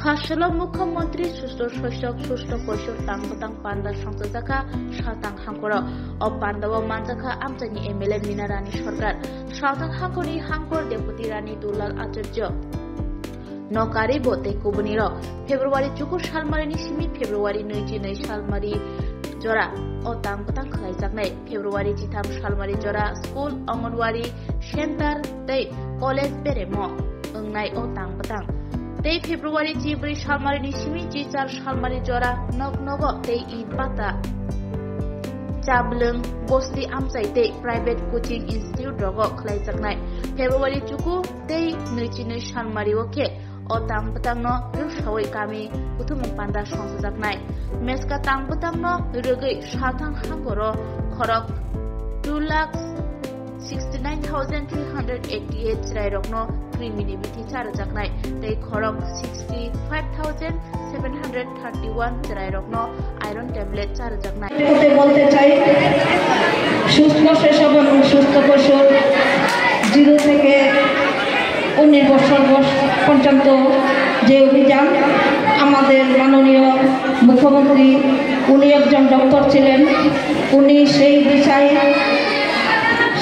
Khasalo Mukhamantri Susto Shoshok Susto Koshok Tangpatang Panda Sangsajaka Shatang Hangkoro O Pandawa Manjaka Amtani MLA Minarani Sorkar Shatang Hangkori Hangkor Deputy Rani Dulal Acharya Nokari Bote Kubuniro February Chukur Shalmarini Simi February 22 Shalmari Jora O Tangpatang Khlaijaknai February Jitam Shalmari Jora School Anganwari Center Tei College Beremo Engnai O Tangpatang Tei February Jibri Shalmarini Simi Jichar Shalmari Jora Nognogo Tei Ipata Chablung Bosti Amsai Tei Private Coaching Institute Rogo Khlaijaknai February Chuku Tei Nuchinu Shalmari Oke O Tangpatang no Rushawai Kami Utumung Panda Songsajaknai Meska Tangpatang no Rugai Shatang Hangoro Khorok 2,69,388 Chirairokno Criminality Charajaknai Tei Khorok 65,731 Chirairokno Iron Tablet Charajaknai বলতে চাই সুস্থ শিশু এবং সুস্থ পশু 0 থেকে 19 বছর পর্যন্ত যে অভিযান আমাদের মাননীয় মুখ্যমন্ত্রী উনি একজন ডক্টর ছিলেন উনি সেই বিষয়ে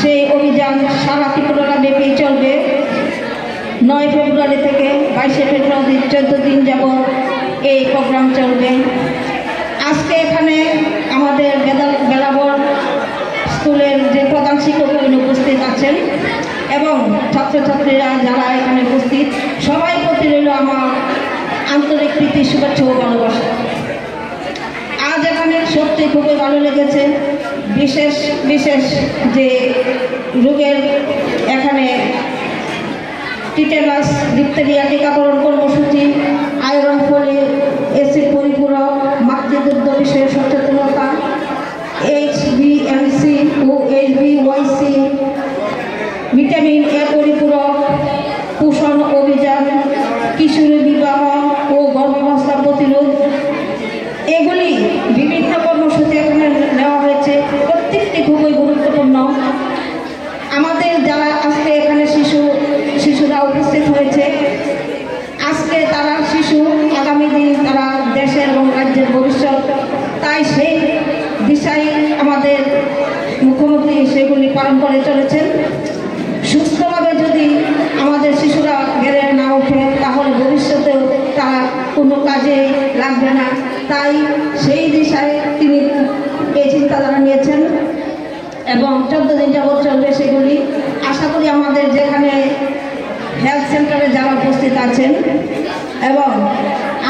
সেই অভিযান সারা ত্রিপুরা ব্যাপী চলবে 9 ফেব্রুয়ারি থেকে 22 ফেব্রুয়ারি 14 দিন যাবত এই প্রোগ্রাম চলবে আজকে এখানে আমাদের বেলাবর স্কুলের যে প্রধান শিক্ষক উপস্থিত আছেন এবং ছাত্রছাত্রীরা যারা এখানে উপস্থিত সবাই প্রতি রইল আমার আন্তরিক প্রীতি শুভেচ্ছা ও ভালোবাসা আজ এখানে সত্যি খুবই ভালো লেগেছে বিশেষ বিশেষ যে রোগের এখানে টিটেনাস ডিপথেরিয়া টিকাকরণ কর্মসূচি আয়রন ফলিক অ্যাসিড পরিপূরক মাতৃদুগ্ধ বিষয়ে সচেতনতা HbA1c O HbYc vitamin A পরিপূরক পোষণ অভিযান কিশোরী বিবাহ ও গর্ভাবস্থা প্রতিরোধ এগুলি বিভিন্ন কর্মসূচি এখানে নেওয়া হয়েছে প্রত্যেকটি খুবই গুরুত্বপূর্ণ আমাদের যারা আজকে এখানে শিশুরা উপস্থিত হয়েছে আজকে তারা শিশু আগামী দিন তারা দেশের এবং রাজ্যের ভবিষ্যৎ তাই সেই দিশায় আমাদের মুখ্যমন্ত্রী সেগুলি পালন করে চলেছেন সুস্থভাবে যদি আমাদের শিশুরা বেড়ে না ওঠে তাহলে ভবিষ্যতেও তারা কোনো কাজে লাগবে না তাই সেই দিশায় তিনি এই চিন্তাধারা নিয়েছেন এবং 14 দিন যাবত চলবে সেগুলি আশা করি আমাদের যেখানে হেলথ সেন্টারে যারা উপস্থিত আছেন এবং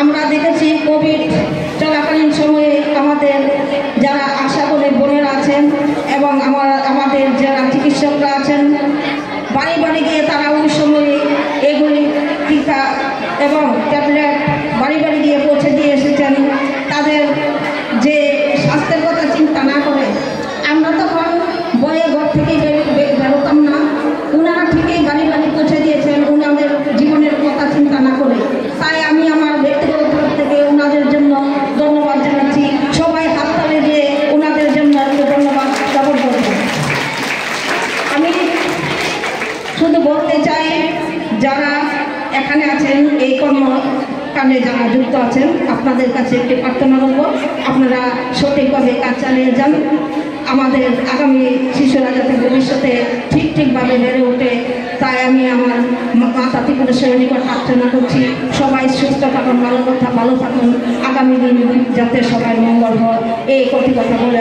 আমরা দেখেছি কোভিড চলাকালীন সময়ে আমাদের যারা আশা করে বোনেরা আছেন এবং আমাদের যারা চিকিৎসকরা আছেন বাড়ি বাড়ি গিয়ে তারা ওই সময়ে এগুলি টিকা এবং ট্যাবলেট বাড়ি বাড়ি গিয়ে পৌঁছে দিয়ে এসেছেন তাদের যে স্বাস্থ্যের কথা চিন্তা না করে আমরা তখন বয়ে ঘর থেকে বেরোতাম না ওনারা ঠিকই বাড়ি বাড়ি পৌঁছে দিয়েছেন ওনাদের জীবনের কথা চিন্তা না করে তাই আমি আমার ব্যক্তিগত তরফ থেকে ওনাদের জন্য ধন্যবাদ জানাচ্ছি সবাই হাততালি দিয়ে ওনাদের জন্য ধন্যবাদ জ্ঞাপন করব আমি শুধু বলতে চাই যারা এখানে আছেন এই কর্মকাণ্ডে যারা যুক্ত আছেন আপনাদের কাছে একটি প্রার্থনা করব আপনারা সঠিকভাবে কাজ চালিয়ে যান আমাদের আগামী শিশুরা যাতে ভবিষ্যতে ঠিকভাবে বেড়ে ওঠে তাই আমি আমার মাতা ত্রিপুরেশ্বরের নিকট প্রার্থনা করছি সবাই সুস্থ থাকুন ভালো থাকুন আগামী দিন যাতে সবাই মঙ্গল হয় এই কথা বলে